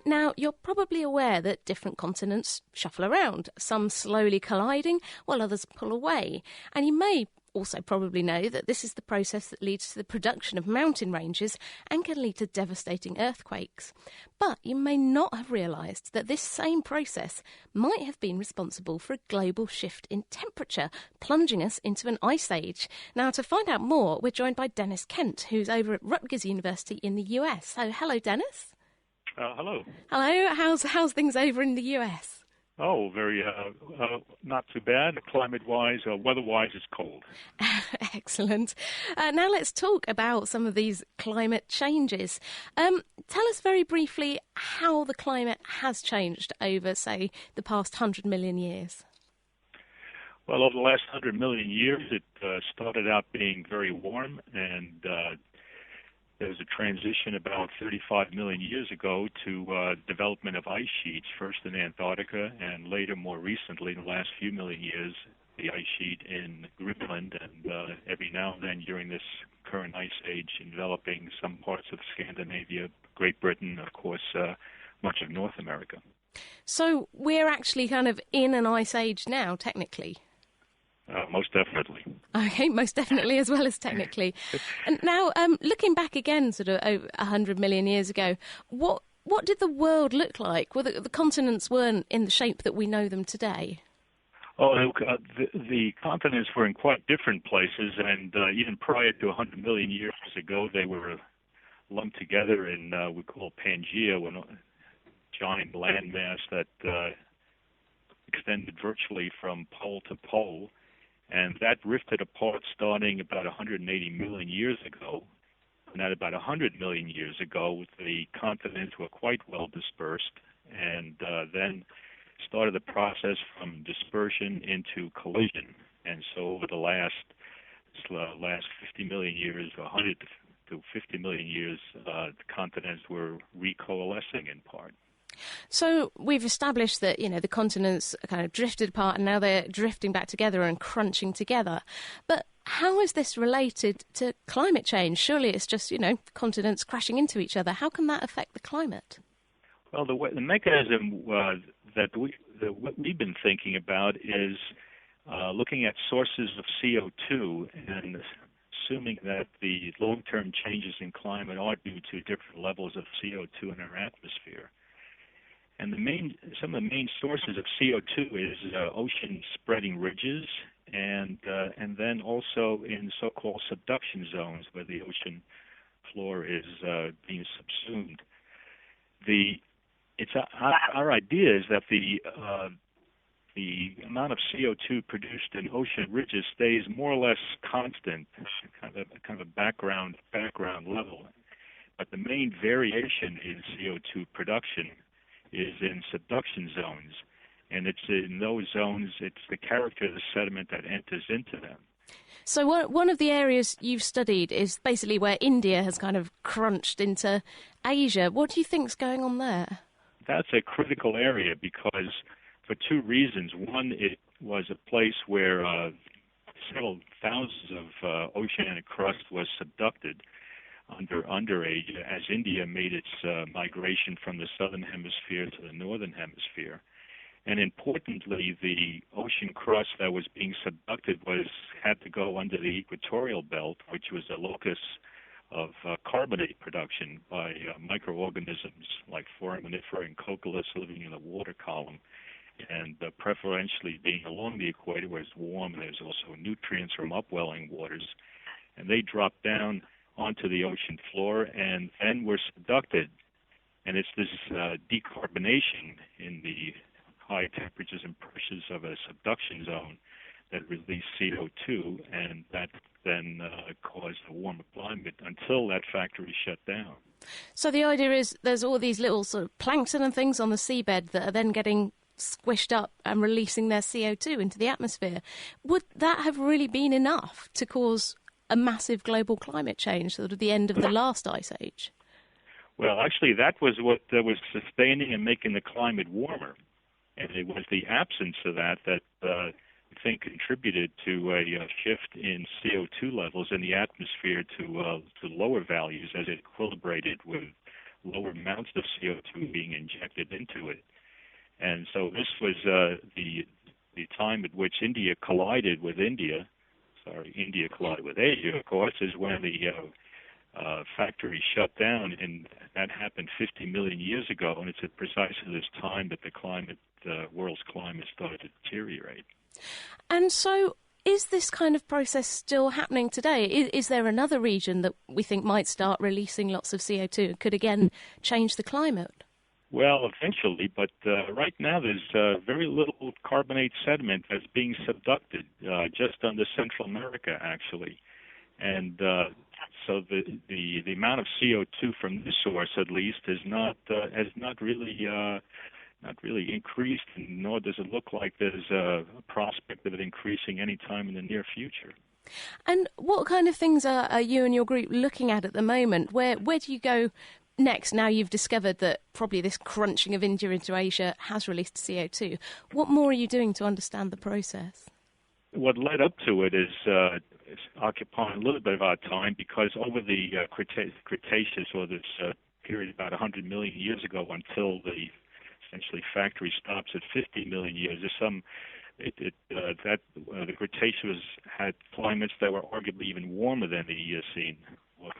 Now, you're probably aware that different continents shuffle around, some slowly colliding while others pull away. And you may also probably know that this is the process that leads to the production of mountain ranges and can lead to devastating earthquakes. But you may not have realised that this same process might have been responsible for a global shift in temperature, plunging us into an ice age. Now, to find out more, we're joined by Dennis Kent, who's over at Rutgers University in the US. So, hello, Dennis. Hello. Hello. How's things over in the US? Oh, very not too bad. Climate-wise, weather-wise, it's cold. Excellent. Now let's talk about some of these climate changes. Tell us very briefly how the climate has changed over, say, the past 100 million years. Well, over the last 100 million years, it started out being very warm, and there was a transition about 35 million years ago to development of ice sheets, first in Antarctica and later, more recently, in the last few million years, the ice sheet in Greenland, and every now and then during this current ice age, enveloping some parts of Scandinavia, Great Britain, of course, much of North America. So we're actually kind of in an ice age now, technically. Most definitely. Okay, most definitely as well as technically. And now, looking back again, sort of over 100 million years ago, what did the world look like? Well, the continents weren't in the shape that we know them today. Oh, the continents were in quite different places, and even prior to 100 million years ago, they were lumped together in we call Pangaea, a giant landmass that extended virtually from pole to pole. And that drifted apart starting about 180 million years ago. And at about 100 million years ago, the continents were quite well dispersed, and then started the process from dispersion into collision. And so over the last 50 million years, 100 to 50 million years, the continents were recoalescing in part. So we've established that, the continents kind of drifted apart and now they're drifting back together and crunching together. But how is this related to climate change? Surely it's just, continents crashing into each other. How can that affect the climate? Well, the mechanism that we've been thinking about is looking at sources of CO2 and assuming that the long-term changes in climate are due to different levels of CO2 in our atmosphere. And some of the main sources of CO2 is ocean spreading ridges, and then also in so-called subduction zones where the ocean floor is being subsumed. Our idea is that the amount of CO2 produced in ocean ridges stays more or less constant, kind of a background level, but the main variation in CO2 production is in subduction zones, and it's in those zones, it's the character of the sediment that enters into them. So one of the areas you've studied is basically where India has kind of crunched into Asia. What do you think's going on there? That's a critical area because for two reasons. One, it was a place where several thousands of oceanic crust was subducted under Asia as India made its migration from the southern hemisphere to the northern hemisphere. And importantly, the ocean crust that was being subducted had to go under the equatorial belt, which was a locus of carbonate production by microorganisms like foraminifera and coccoliths living in the water column, and preferentially being along the equator where it's warm and there's also nutrients from upwelling waters. And they drop down onto the ocean floor and then were subducted. And it's this decarbonation in the high temperatures and pressures of a subduction zone that release CO2, and that then caused a warmer climate until that factory shut down. So the idea is there's all these little sort of plankton and things on the seabed that are then getting squished up and releasing their CO2 into the atmosphere. Would that have really been enough to cause a massive global climate change, sort of the end of the last ice age? Well, actually, that was what was sustaining and making the climate warmer. And it was the absence of that I think contributed to a shift in CO2 levels in the atmosphere to lower values as it equilibrated with lower amounts of CO2 being injected into it. And so this was the time at which India collided with Asia, of course, is when the factory shut down, and that happened 50 million years ago, and it's at precisely this time that the world's climate started to deteriorate. And so is this kind of process still happening today? Is there another region that we think might start releasing lots of CO2 and could again change the climate? Well, eventually, but right now there's very little carbonate sediment that's being subducted just under Central America, actually. And so the amount of CO2 from this source, at least, has not really increased, and nor does it look like there's a prospect of it increasing anytime in the near future. And what kind of things are you and your group looking at the moment? Where do you go next, now you've discovered that probably this crunching of India into Asia has released CO2? What more are you doing to understand the process? What led up to it is occupying a little bit of our time, because over the Cretaceous, or this period about 100 million years ago until the essentially factory stops at 50 million years, the Cretaceous had climates that were arguably even warmer than the Eocene,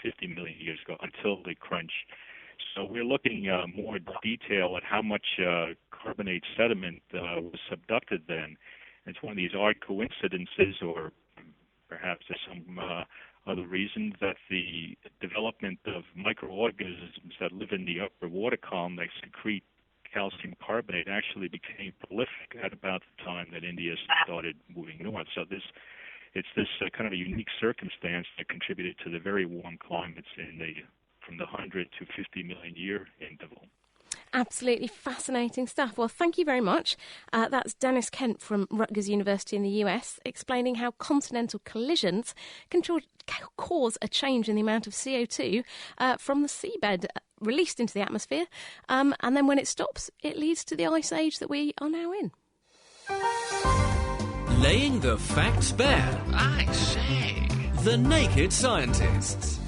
50 million years ago, until the crunch. So we're looking more in detail at how much carbonate sediment was subducted then. It's one of these odd coincidences, or perhaps there's some other reason, that the development of microorganisms that live in the upper water column that secrete calcium carbonate actually became prolific at about the time that India started moving north. So it's this kind of a unique circumstance that contributed to the very warm climates from the 100 to 50 million year interval. Absolutely fascinating stuff. Well, thank you very much. That's Dennis Kent from Rutgers University in the US, explaining how continental collisions can cause a change in the amount of CO2 from the seabed released into the atmosphere. And then when it stops, it leads to the ice age that we are now in. Laying the facts bare. I say. The Naked Scientists.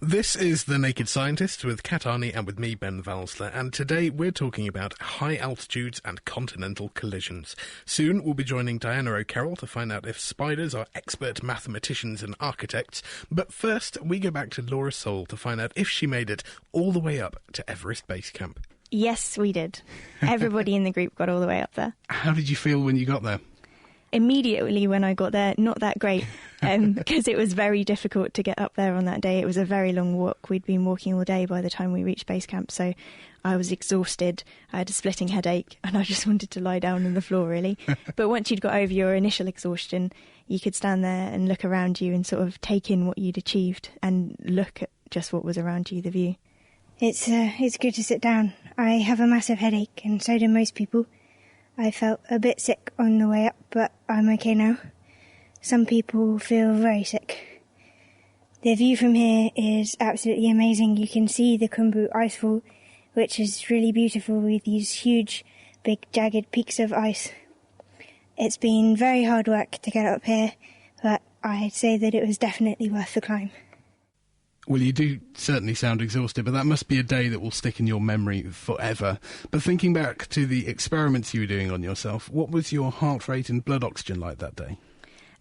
This is The Naked Scientists with Kat Arney and with me, Ben Valsler, and today we're talking about high altitudes and continental collisions. Soon we'll be joining Diana O'Carroll to find out if spiders are expert mathematicians and architects, but first we go back to Laura Soule to find out if she made it all the way up to Everest Base Camp. Yes, we did. Everybody in the group got all the way up there. How did you feel when you got there? Immediately when I got there, not that great, because it was very difficult to get up there on that day. It was a very long walk. We'd been walking all day by the time we reached base camp, so I was exhausted. I had a splitting headache, and I just wanted to lie down on the floor, really. But once you'd got over your initial exhaustion, you could stand there and look around you and sort of take in what you'd achieved and look at just what was around you, the view. It's good to sit down. I have a massive headache, and so do most people. I felt a bit sick on the way up, but I'm okay now. Some people feel very sick. The view from here is absolutely amazing. You can see the Khumbu Icefall, which is really beautiful with these huge, big, jagged peaks of ice. It's been very hard work to get up here, but I'd say that it was definitely worth the climb. Well, you do certainly sound exhausted, but that must be a day that will stick in your memory forever. But thinking back to the experiments you were doing on yourself, what was your heart rate and blood oxygen like that day?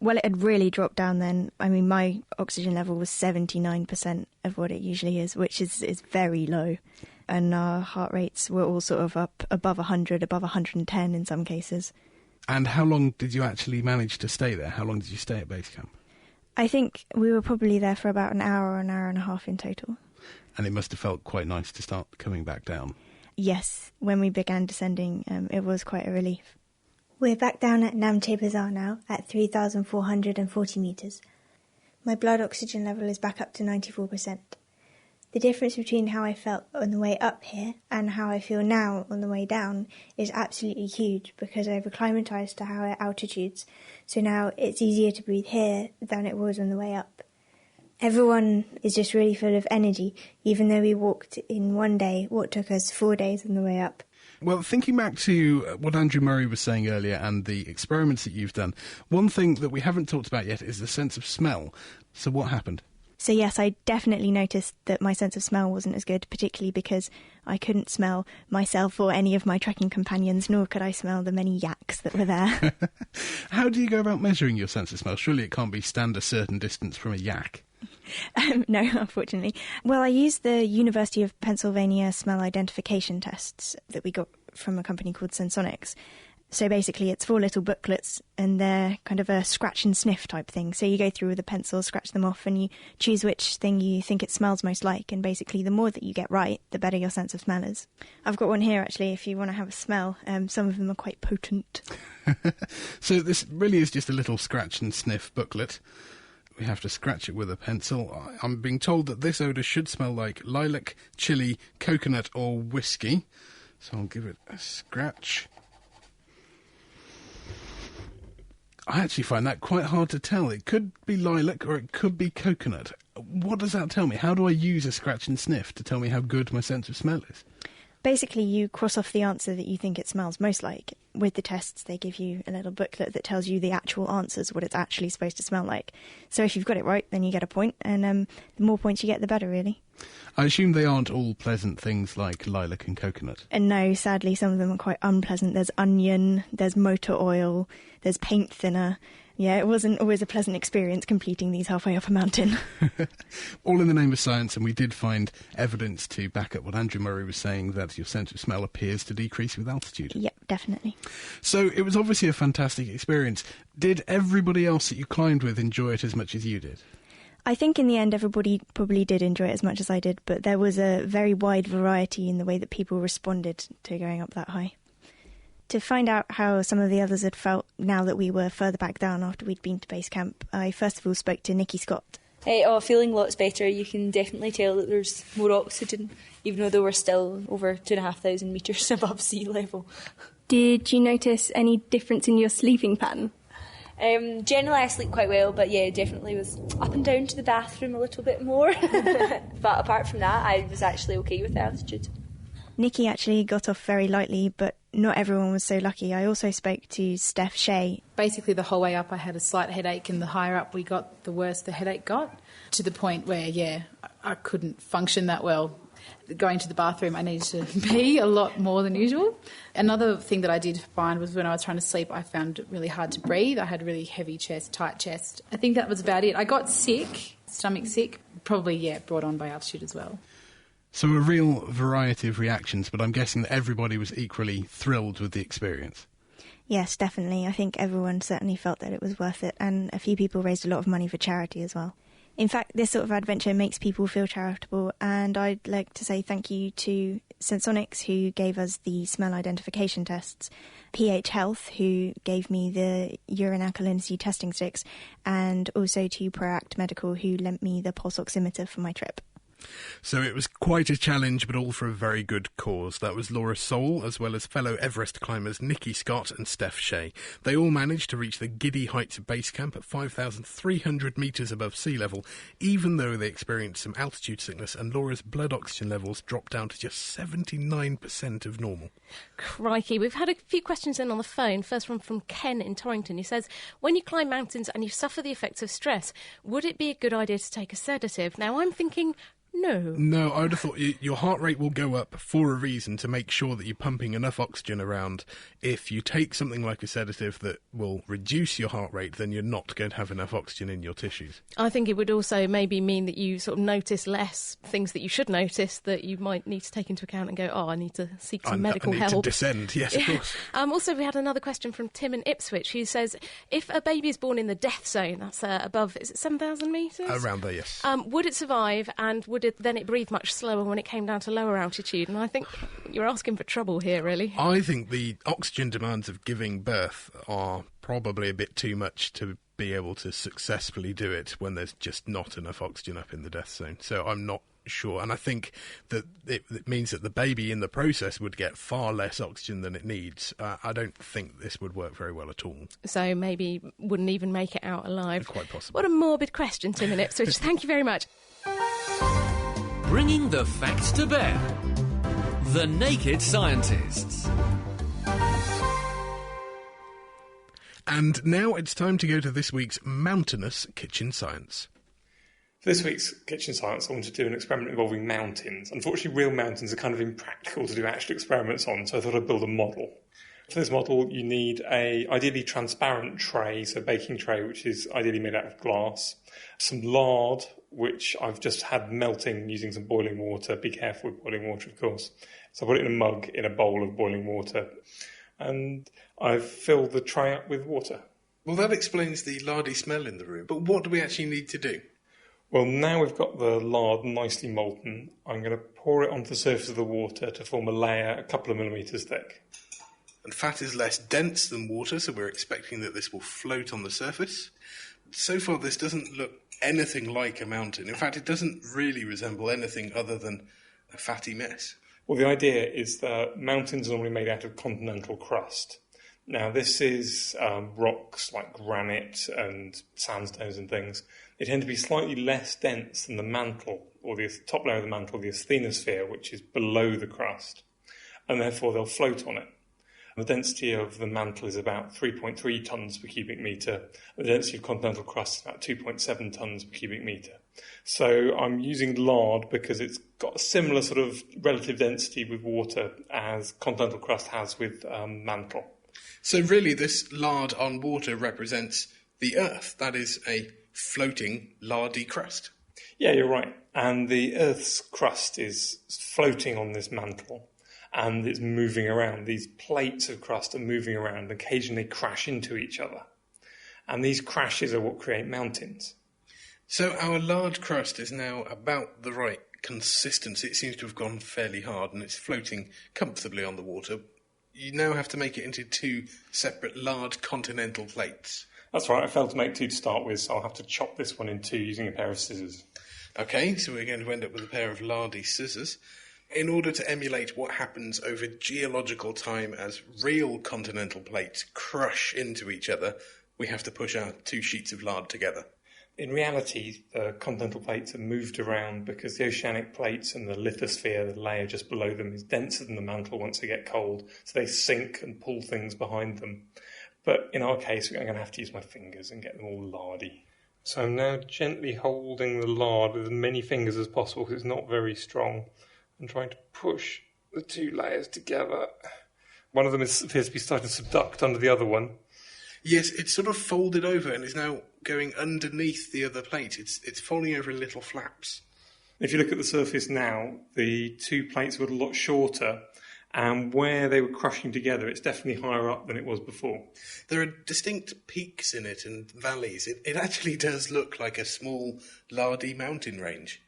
Well, it had really dropped down then. I mean, my oxygen level was 79% of what it usually is, which is very low. And our heart rates were all sort of up above 100, above 110 in some cases. And how long did you actually manage to stay there? How long did you stay at base camp? I think we were probably there for about an hour and a half in total. And it must have felt quite nice to start coming back down. Yes, when we began descending, it was quite a relief. We're back down at Namche Bazaar now, at 3,440 metres. My blood oxygen level is back up to 94%. The difference between how I felt on the way up here and how I feel now on the way down is absolutely huge, because I've acclimatised to higher altitudes, so now it's easier to breathe here than it was on the way up. Everyone is just really full of energy, even though we walked in one day what took us 4 days on the way up. Well, thinking back to what Andrew Murray was saying earlier and the experiments that you've done, one thing that we haven't talked about yet is the sense of smell. So what happened? So yes, I definitely noticed that my sense of smell wasn't as good, particularly because I couldn't smell myself or any of my trekking companions, nor could I smell the many yaks that were there. How do you go about measuring your sense of smell? Surely it can't be stand a certain distance from a yak. No, unfortunately. Well, I used the University of Pennsylvania smell identification tests that we got from a company called Sensonics. So basically it's 4 little booklets, and they're kind of a scratch and sniff type thing. So you go through with a pencil, scratch them off, and you choose which thing you think it smells most like. And basically the more that you get right, the better your sense of smell is. I've got one here, actually, if you want to have a smell. Some of them are quite potent. So this really is just a little scratch and sniff booklet. We have to scratch it with a pencil. I'm being told that this odour should smell like lilac, chili, coconut or whiskey. So I'll give it a scratch. I actually find that quite hard to tell. It could be lilac or it could be coconut. What does that tell me? How do I use a scratch and sniff to tell me how good my sense of smell is? Basically, you cross off the answer that you think it smells most like. With the tests, they give you a little booklet that tells you the actual answers, what it's actually supposed to smell like. So if you've got it right, then you get a point, and the more points you get, the better, really. I assume they aren't all pleasant things like lilac and coconut. And no, sadly, some of them are quite unpleasant. There's onion, there's motor oil, there's paint thinner. Yeah, it wasn't always a pleasant experience completing these halfway up a mountain. All in the name of science, and we did find evidence to back up what Andrew Murray was saying, that your sense of smell appears to decrease with altitude. Yep, definitely. So it was obviously a fantastic experience. Did everybody else that you climbed with enjoy it as much as you did? I think in the end everybody probably did enjoy it as much as I did, but there was a very wide variety in the way that people responded to going up that high. To find out how some of the others had felt now that we were further back down after we'd been to base camp, I first of all spoke to Nikki Scott. Feeling lots better. You can definitely tell that there's more oxygen, even though we're still over 2,500 metres above sea level. Did you notice any difference in your sleeping pattern? Generally I sleep quite well, but yeah, definitely was up and down to the bathroom a little bit more. But apart from that, I was actually okay with the altitude. Nikki actually got off very lightly, but not everyone was so lucky. I also spoke to Steph Shea. Basically, the whole way up I had a slight headache, and the higher up we got, the worse the headache got, to the point where, I couldn't function that well. Going to the bathroom, I needed to pee a lot more than usual. Another thing that I did find was when I was trying to sleep, I found it really hard to breathe. I had a really heavy chest, tight chest. I think that was about it. I got sick, stomach sick, probably, brought on by altitude as well. So a real variety of reactions, but I'm guessing that everybody was equally thrilled with the experience. Yes, definitely. I think everyone certainly felt that it was worth it, and a few people raised a lot of money for charity as well. In fact, this sort of adventure makes people feel charitable, and I'd like to say thank you to Sensonics, who gave us the smell identification tests, pH Health, who gave me the urine alkalinity testing sticks, and also to Proact Medical, who lent me the pulse oximeter for my trip. So it was quite a challenge, but all for a very good cause. That was Laura Soule, as well as fellow Everest climbers Nikki Scott and Steph Shea. They all managed to reach the giddy heights of base camp at 5,300 metres above sea level, even though they experienced some altitude sickness, and Laura's blood oxygen levels dropped down to just 79% of normal. Crikey, we've had a few questions in on the phone. First one from Ken in Torrington. He says, when you climb mountains and you suffer the effects of stress, would it be a good idea to take a sedative? Now, I'm thinking... No, I would have thought your heart rate will go up for a reason, to make sure that you're pumping enough oxygen around. If you take something like a sedative that will reduce your heart rate, then you're not going to have enough oxygen in your tissues. I think it would also maybe mean that you sort of notice less things that you should notice that you might need to take into account and go, I need to seek some medical help. I need to descend, yes, of course. Also, we had another question from Tim in Ipswich, who says, if a baby is born in the death zone, that's above, is it 7,000 metres? Around there, yes. Would it survive, and would it then breathe much slower when it came down to lower altitude? And I think you're asking for trouble here, really. I think the oxygen demands of giving birth are probably a bit too much to be able to successfully do it when there's just not enough oxygen up in the death zone. So I'm not sure. And I think that it means that the baby in the process would get far less oxygen than it needs. I don't think this would work very well at all. So maybe wouldn't even make it out alive. Quite possible. What a morbid question, Tim in Ipswich. Thank you very much. Bringing the facts to bear. The Naked Scientists. And now it's time to go to this week's mountainous kitchen science. For this week's Kitchen Science, I wanted to do an experiment involving mountains. Unfortunately, real mountains are kind of impractical to do actual experiments on, so I thought I'd build a model. For this model, you need a ideally transparent tray, so a baking tray, which is ideally made out of glass, some lard, which I've just had melting using some boiling water. Be careful with boiling water, of course. So I put it in a mug in a bowl of boiling water, and I've filled the tray up with water. Well, that explains the lardy smell in the room. But what do we actually need to do? Well, now we've got the lard nicely molten, I'm going to pour it onto the surface of the water to form a layer a couple of millimetres thick. And fat is less dense than water, so we're expecting that this will float on the surface. So far, this doesn't look anything like a mountain. In fact, it doesn't really resemble anything other than a fatty mess. Well, the idea is that mountains are normally made out of continental crust. Now, this is rocks like granite and sandstones and things. They tend to be slightly less dense than the mantle, or the top layer of the mantle, the asthenosphere, which is below the crust, and therefore they'll float on it. The density of the mantle is about 3.3 tonnes per cubic metre. The density of continental crust is about 2.7 tonnes per cubic metre. So I'm using lard because it's got a similar sort of relative density with water as continental crust has with mantle. So really this lard on water represents the Earth. That is a floating lardy crust. Yeah, you're right. And the Earth's crust is floating on this mantle. And it's moving around. These plates of crust are moving around. Occasionally crash into each other. And these crashes are what create mountains. So our lard crust is now about the right consistency. It seems to have gone fairly hard and it's floating comfortably on the water. You now have to make it into two separate lard continental plates. That's right. I failed to make two to start with, so I'll have to chop this one in two using a pair of scissors. OK, so we're going to end up with a pair of lardy scissors. In order to emulate what happens over geological time as real continental plates crush into each other, we have to push our two sheets of lard together. In reality, the continental plates are moved around because the oceanic plates and the lithosphere, the layer just below them, is denser than the mantle once they get cold, so they sink and pull things behind them. But in our case, I'm going to have to use my fingers and get them all lardy. So I'm now gently holding the lard with as many fingers as possible because it's not very strong, and trying to push the two layers together. One of them appears to be starting to subduct under the other one. Yes, it's sort of folded over and is now going underneath the other plate. It's folding over in little flaps. If you look at the surface now, the two plates were a lot shorter, and where they were crushing together, it's definitely higher up than it was before. There are distinct peaks in it and valleys. It actually does look like a small, lardy mountain range.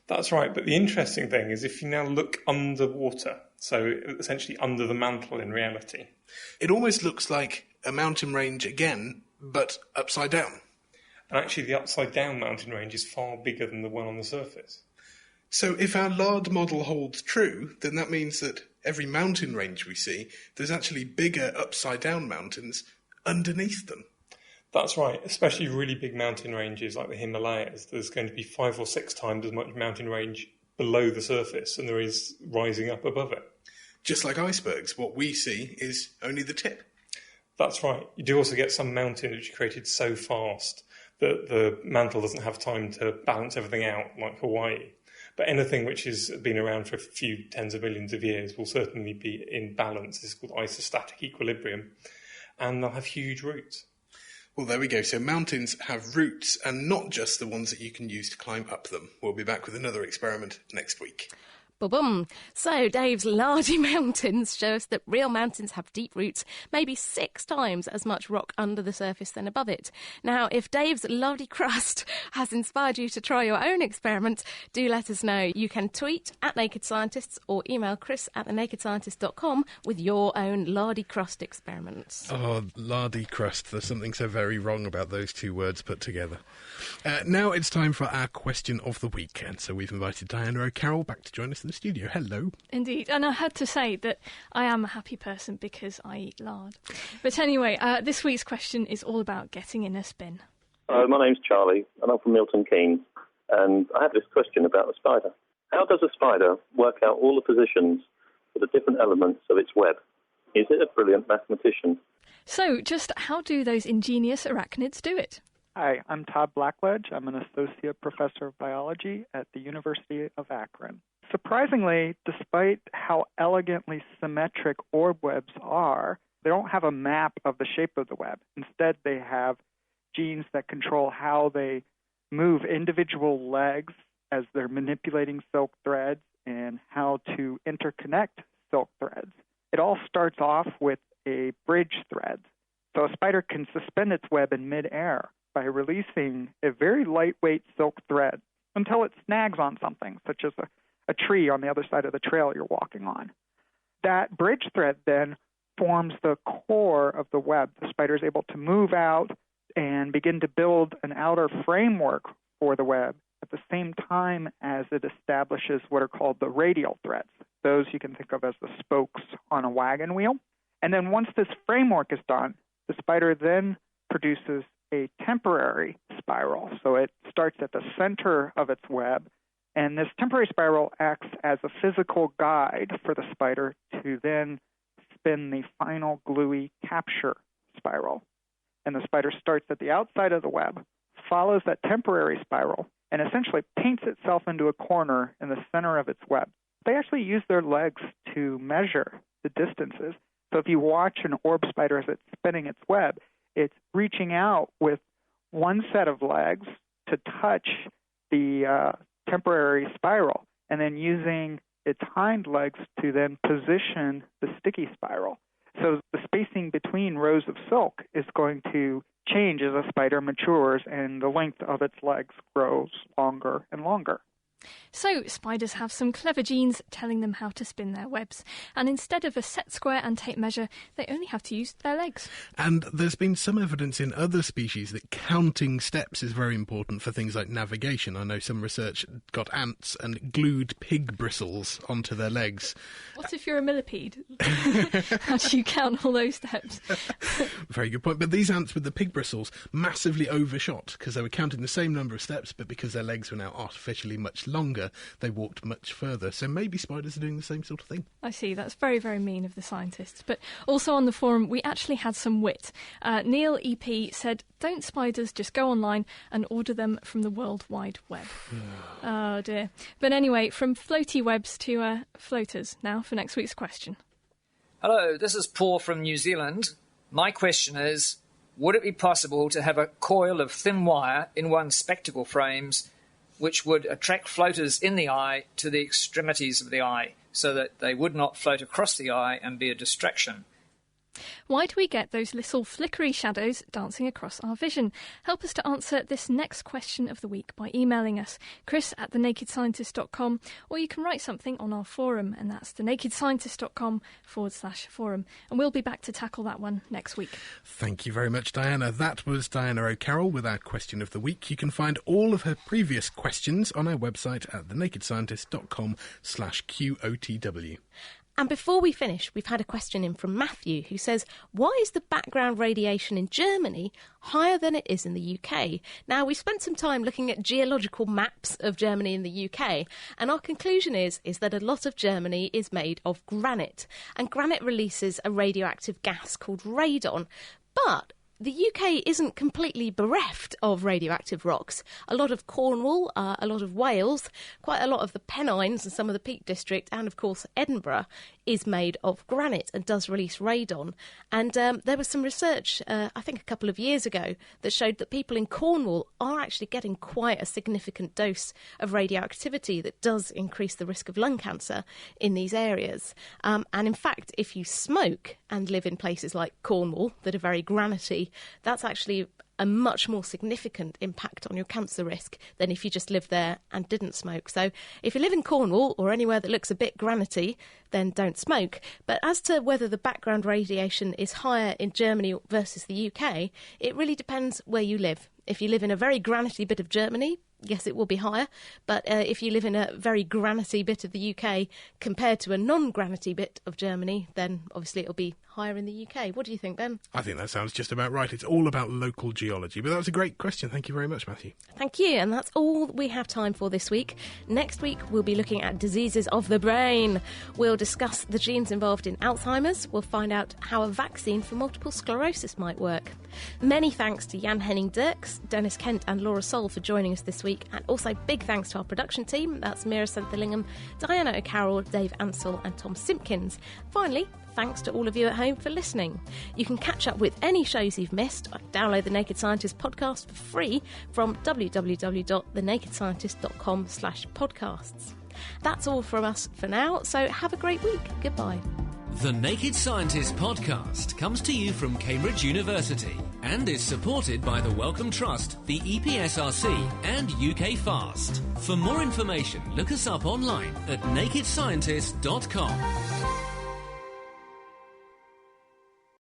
That's right, but the interesting thing is if you now look underwater, so essentially under the mantle in reality. It almost looks like a mountain range again, but upside down. And actually the upside down mountain range is far bigger than the one on the surface. So if our lard model holds true, then that means that every mountain range we see, there's actually bigger upside down mountains underneath them. That's right, especially really big mountain ranges like the Himalayas. There's going to be 5 or 6 times as much mountain range below the surface than there is rising up above it. Just like icebergs, what we see is only the tip. That's right. You do also get some mountains which are created so fast that the mantle doesn't have time to balance everything out, like Hawaii. But anything which has been around for a few tens of millions of years will certainly be in balance. This is called isostatic equilibrium. And they'll have huge roots. Well, there we go. So mountains have roots, and not just the ones that you can use to climb up them. We'll be back with another experiment next week. Boom. So Dave's lardy mountains show us that real mountains have deep roots, maybe 6 times as much rock under the surface than above it. Now, if Dave's lardy crust has inspired you to try your own experiment, do let us know. You can tweet at Naked Scientists or email chris@thenakedscientist.com with your own lardy crust experiments. Oh, lardy crust. There's something so very wrong about those two words put together. Now it's time for our question of the week, and so we've invited Diana O'Carroll back to join us in the studio. Hello. Indeed, and I had to say that I am a happy person because I eat lard. But anyway, this week's question is all about getting in a spin. Hello, my name's Charlie, and I'm from Milton Keynes, and I have this question about a spider. How does a spider work out all the positions for the different elements of its web? Is it a brilliant mathematician? So, just how do those ingenious arachnids do it? Hi, I'm Todd Blackledge. I'm an associate professor of biology at the University of Akron. Surprisingly, despite how elegantly symmetric orb webs are, they don't have a map of the shape of the web. Instead, they have genes that control how they move individual legs as they're manipulating silk threads and how to interconnect silk threads. It all starts off with a bridge thread. So a spider can suspend its web in midair by releasing a very lightweight silk thread until it snags on something, such as a tree on the other side of the trail you're walking on. That bridge thread then forms the core of the web. The spider is able to move out and begin to build an outer framework for the web at the same time as it establishes what are called the radial threads. Those you can think of as the spokes on a wagon wheel. And then once this framework is done, the spider then produces a temporary spiral. So it starts at the center of its web, and this temporary spiral acts as a physical guide for the spider to then spin the final gluey capture spiral. And the spider starts at the outside of the web, follows that temporary spiral, and essentially paints itself into a corner in the center of its web. They actually use their legs to measure the distances. So if you watch an orb spider as it's spinning its web, it's reaching out with one set of legs to touch the temporary spiral, and then using its hind legs to then position the sticky spiral. So the spacing between rows of silk is going to change as a spider matures and the length of its legs grows longer and longer. So, spiders have some clever genes telling them how to spin their webs, and instead of a set square and tape measure, they only have to use their legs. And there's been some evidence in other species that counting steps is very important for things like navigation. I know some research got ants and glued pig bristles onto their legs. What if you're a millipede? How do you count all those steps? Very good point. But these ants with the pig bristles massively overshot because they were counting the same number of steps, but because their legs were now artificially much longer, they walked much further. So maybe spiders are doing the same sort of thing. I see. That's very, very mean of the scientists. But also on the forum, we actually had some wit. Neil EP said, "Don't spiders just go online and order them from the World Wide Web?" Oh dear. But anyway, from floaty webs to floaters now for next week's question. Hello, this is Paul from New Zealand. My question is, would it be possible to have a coil of thin wire in one's spectacle frames which would attract floaters in the eye to the extremities of the eye so that they would not float across the eye and be a distraction? Why do we get those little flickery shadows dancing across our vision? Help us to answer this next question of the week by emailing us, chris@thenakedscientist.com, or you can write something on our forum, and that's thenakedscientist.com/forum. And we'll be back to tackle that one next week. Thank you very much, Diana. That was Diana O'Carroll with our question of the week. You can find all of her previous questions on our website at thenakedscientist.com/QOTW. And before we finish, we've had a question in from Matthew who says, why is the background radiation in Germany higher than it is in the UK? Now, we spent some time looking at geological maps of Germany and the UK, and our conclusion is that a lot of Germany is made of granite, and granite releases a radioactive gas called radon. But the UK isn't completely bereft of radioactive rocks. A lot of Cornwall, a lot of Wales, quite a lot of the Pennines and some of the Peak District, and of course Edinburgh is made of granite and does release radon. And there was some research, I think a couple of years ago, that showed that people in Cornwall are actually getting quite a significant dose of radioactivity that does increase the risk of lung cancer in these areas. And in fact, if you smoke and live in places like Cornwall that are very granity, that's actually a much more significant impact on your cancer risk than if you just lived there and didn't smoke. So if you live in Cornwall or anywhere that looks a bit granity, then don't smoke. But as to whether the background radiation is higher in Germany versus the UK, it really depends where you live. If you live in a very granity bit of Germany, yes, it will be higher. But if you live in a very granity bit of the UK compared to a non-granity bit of Germany, then obviously it'll be higher in the UK. What do you think, Ben? I think that sounds just about right. It's all about local geology. But that was a great question. Thank you very much, Matthew. Thank you. And that's all we have time for this week. Next week, we'll be looking at diseases of the brain. We'll discuss the genes involved in Alzheimer's. We'll find out how a vaccine for multiple sclerosis might work. Many thanks to Jan-Henning Dirks, Dennis Kent and Laura Soul for joining us this week. And also big thanks to our production team. That's Mira Senthilingham, Diana O'Carroll, Dave Ansell and Tom Simpkins. Finally, thanks to all of you at home for listening. You can catch up with any shows you've missed. Download the Naked Scientist podcast for free from www.thenakedscientist.com/podcasts. That's all from us for now, so have a great week. Goodbye. The Naked Scientist podcast comes to you from Cambridge University and is supported by the Wellcome Trust, the EPSRC and UK FAST. For more information, look us up online at nakedscientist.com.